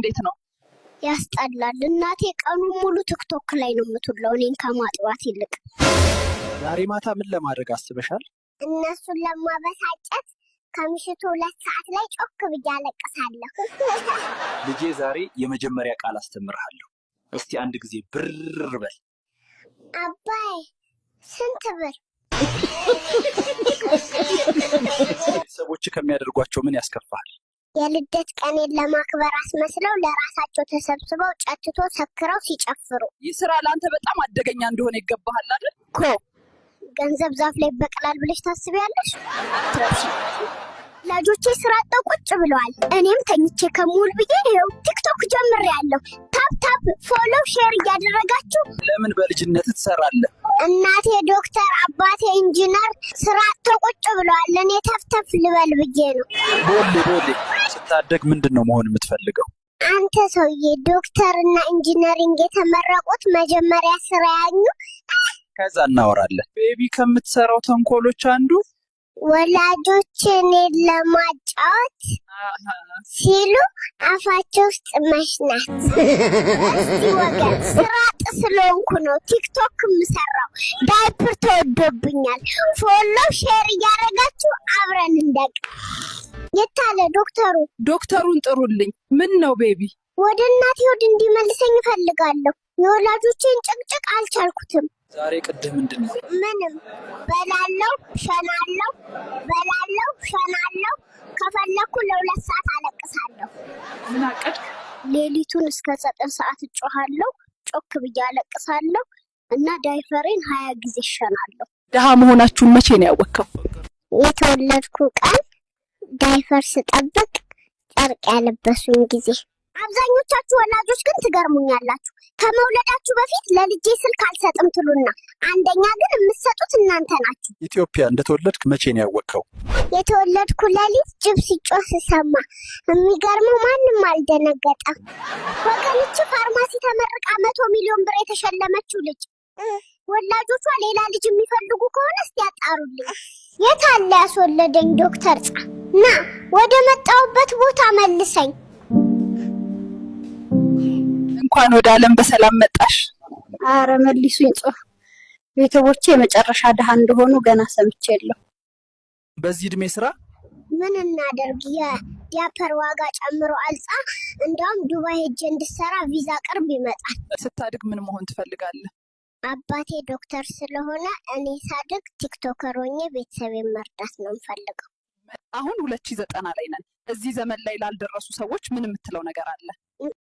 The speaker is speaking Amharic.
እንዴት ነው? ያስጠላል። እናቴ ቀኑን ሙሉ ቲክቶክ ላይ ነው የምትውለው እኔን ከማጥባት ይልቅ። ዛሬ ማታ ምን ለማድረግ አስበሻል? እነሱን ለማበሳጨት ከምሽቱ 2 ሰዓት ላይ ጮክ ብዬ አለቅሳለሁ። ልጄ ዛሬ የመጀመሪያ ቃል አስተምርሃለሁ። እስቲ አንድ ጊዜ ብር በል። አባይ ስንት ብር? ሰዎች ከሚያደርጓቸው ምን ያስከፋል? የልደት ቀኔን ለማክበር አስመስለው ለራሳቸው ተሰብስበው ጨትቶ ሰክረው ሲጨፍሩ። ይህ ስራ ለአንተ በጣም አደገኛ እንደሆነ ይገባሃል አይደል? ኮ ገንዘብ ዛፍ ላይ በቅላል ብለሽ ታስቢያለሽ? ወላጆቼ ስራ አጥተው ቁጭ ብለዋል። እኔም ተኝቼ ከሙል ብዬ ይኸው ቲክቶክ ጀምሬያለሁ። ታፕ ፎሎ ሼር እያደረጋችሁ። ለምን በልጅነት ትሰራለህ? እናቴ ዶክተር፣ አባቴ ኢንጂነር፣ ስራ አጥተው ቁጭ ብለዋል። እኔ ተፍተፍ ልበል ብዬ ነው። ቦሌ ስታደግ ምንድን ነው መሆን የምትፈልገው? አንተ ሰውዬ ዶክተር እና ኢንጂነሪንግ የተመረቁት መጀመሪያ ስራ ያኙ፣ ከዛ እናወራለን። ቤቢ ከምትሰራው ተንኮሎች አንዱ ወላጆች እኔን ለማጫወት ሲሉ አፋቸው ውስጥ መሽናት። እስቲ ወገን ስራ አጥ ስለሆንኩ ነው ቲክቶክ የምሰራው። ዳይፐር ተወዶብኛል። ፎሎ ሼር እያደረጋችሁ አብረን እንደቅ። የታለ ዶክተሩ? ዶክተሩን ጥሩልኝ። ምን ነው ቤቢ? ወደ እናቴ ሆድ እንዲመልሰኝ እፈልጋለሁ። የወላጆቼን ጭቅጭቅ አልቻልኩትም። ዛሬ ቅድም ምንድን ነው? ምንም በላለው ሸናለው፣ በላለው ሸናለው። ከፈለኩ ለ2 ሰዓት አለቅሳለሁ። ምን አቀድክ? ሌሊቱን እስከ 9 ሰዓት እጮሃለሁ፣ ጮክ ብዬ አለቅሳለሁ እና ዳይፐሬን 20 ጊዜ ሸናለሁ። ደሃ መሆናችሁን መቼ ነው ያወቅከው? የተወለድኩ ቀን ዳይፐር ስጠብቅ ጨርቅ ያለበሱኝ ጊዜ። አብዛኞቻችሁ ወላጆች ግን ትገርሙኛላችሁ። ከመውለዳችሁ በፊት ለልጄ ስልክ አልሰጥም ትሉና አንደኛ ግን የምትሰጡት እናንተ ናችሁ። ኢትዮጵያ እንደተወለድክ መቼ ነው ያወቅከው? የተወለድኩ ሌሊት ጅብ ሲጮህ ስሰማ። የሚገርመው ማንም አልደነገጠም። ወገኖች ፋርማሲ ተመርቃ 100 ሚሊዮን ብር የተሸለመችው ልጅ። ወላጆቿ ሌላ ልጅ የሚፈልጉ ከሆነ እስቲ ያጣሩልኝ። የት አለ ያስወለደኝ ዶክተር ጻ? ና ወደ መጣሁበት ቦታ መልሰኝ። እንኳን ወደ ዓለም በሰላም መጣሽ። አረ መልሱኝ። ቤተሰቦቼ የመጨረሻ ደሃ እንደሆኑ ገና ሰምቻለሁ። በዚህ እድሜ ስራ ምን እናደርግ? የዳይፐር ዋጋ ጨምሮ አልጻ። እንደውም ዱባይ ሄጄ እንድሰራ ቪዛ ቅርብ ይመጣል። ስታድግ ምን መሆን ትፈልጋለህ? አባቴ ዶክተር ስለሆነ እኔ ሳድግ ቲክቶከር ሆኜ ቤተሰቤን መርዳት ነው የምፈልገው። አሁን 2090 ላይ ነን። እዚህ ዘመን ላይ ላልደረሱ ሰዎች ምን የምትለው ነገር አለ?